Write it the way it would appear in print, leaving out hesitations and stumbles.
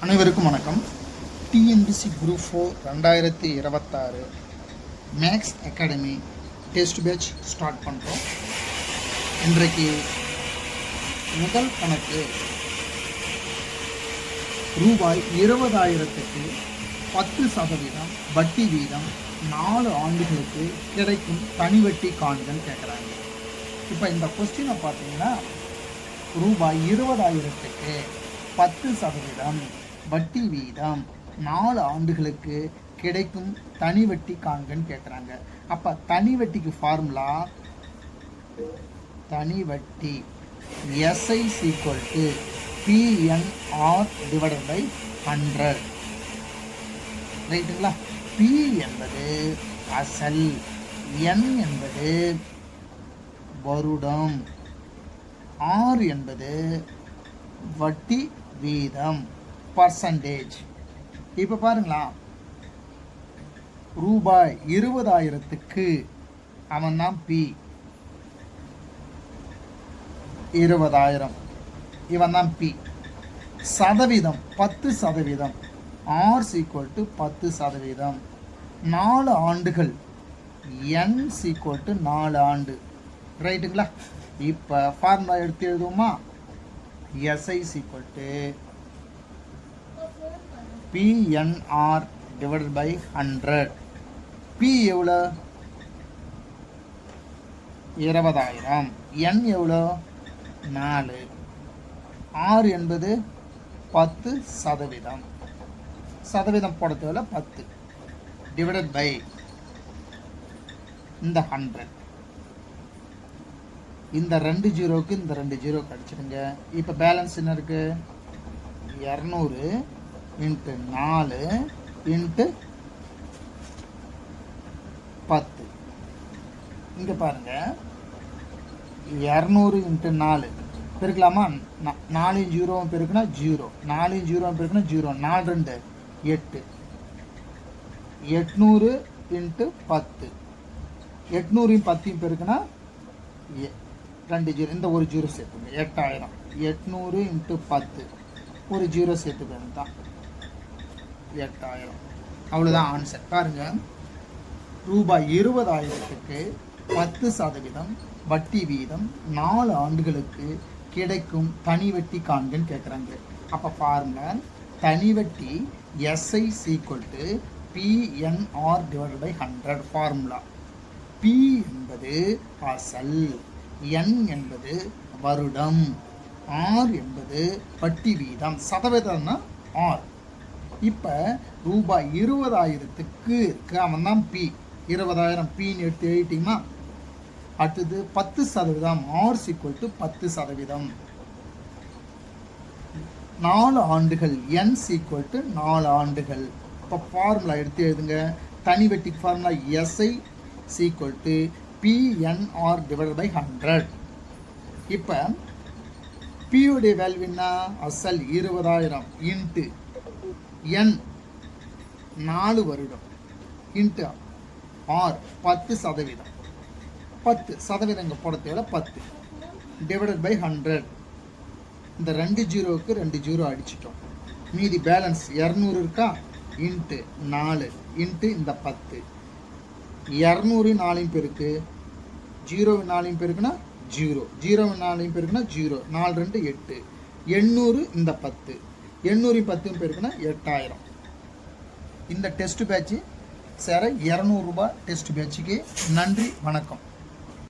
அனைவருக்கும் வணக்கம். TNPSC group 4 2026 Max academy test batch start பண்ணுறோம். இன்றைக்கு முதல் கணக்கு ரூபாய் 20,000க்கு 10% வட்டி வீதம் 4 ஆண்டுகளுக்கு கிடைக்கும் தனி வட்டி காண்கள் கேட்குறாங்க. இப்போ இந்த கொஸ்டினை பார்த்தீங்கன்னா ரூபாய் 20,000க்கு 10% வட்டி வீதம் 4 ஆண்டுகளுக்கு கிடைக்கும் தனி வட்டி காண்கன்னு கேட்குறாங்க. அப்போ தனி வட்டிக்கு ஃபார்முலா தனி வட்டி SI = PNR / 100 ரைட்டுங்களா. P என்பது அசல், N என்பது வருடம், R என்பது வட்டி வீதம் பர்சன்டேஜ். இப்போ பாருங்களா, ரூபாய் 20,000க்கு அவன் தான் P, 20,000 இவன் தான் P. சதவீதம் 10%, R = 10%. 4 ஆண்டுகள், N = 4 ஆண்டு ரைட்டுங்களா. இப்போ ஃபார்முலா எடுத்து எழுதுவோமா? SI = PNR / 100. P எவ்வளோ? 20,000. N எவ்வளோ? 4. R என்பது 10%. சதவீதம் போட தேவையில்ல, 10 / இந்த 100. இந்த 2 ஜீரோக்கு இந்த 2 ஜீரோ கழிச்சிடுங்க. இப்போ பேலன்ஸ் என்ன இருக்கு? 200 × 4 × 10. இங்க பாருங்க, 200 × 4 பெருக்கலாமா? 4 0 பெருக்குனா 0, 4 0 பெருக்குனா 0, 4 2 8. 800 × 10, 800 10 பெருக்குனா 2 0, இந்த ஒரு ஜீரோ சேர்த்துங்க. 8,000. 800 × 10 ஒரு ஜீரோ சேர்த்துக்கிறது தான் 8,000. அவ்வளோதான் ஆன்சர். பாருங்க, ரூபாய் 20,000க்கு 10% வட்டி வீதம் 4 ஆண்டுகளுக்கு கிடைக்கும் தனி வட்டி காண்கன்னு கேட்குறாங்க. அப்போ ஃபார்முலா தனி வட்டி SI = PNR / 100. ஃபார்முலா P என்பது அசல், N என்பது வருடம், R என்பது வட்டி வீதம், சதவீதம்னா R. இப்போ ரூபாய் 20,000க்கு அவன் தான் P, 20,000 Pன்னு எடுத்து எழுதிட்டீங்களா? அடுத்தது 10%, R = 10%. 4 ஆண்டுகள், N = 4 ஆண்டுகள். இப்போ ஃபார்முலா எடுத்து எழுதுங்க. தனி வட்டிக்கு ஃபார்முலா SI = PNR / 100. இப்போ P உடைய வேல்யூ என்ன? அசல் 20,000 இன்ட்டு N 4 வருடம் இன்ட்டு R 10%. 10% இங்கே போட தேவை, 10 / 100. இந்த 2 ஜீரோவுக்கு 2 ஜீரோ அடிச்சிட்டோம். மீதி பேலன்ஸ் 200 இருக்கா? இன்ட்டு 4 இன்ட்டு இந்த 10. 200 4 பெருக்கு, 0 4 பெருக்குனா 0, 0 4 பெருக்குனா 0, 4 2 8. 800 இந்த 10, 800 10 பெருக்குனா 8,000. இந்த டெஸ்ட் பேட்ச் சேர 200 ரூபாய். டெஸ்ட் பேட்சுக்கு நன்றி, வணக்கம்.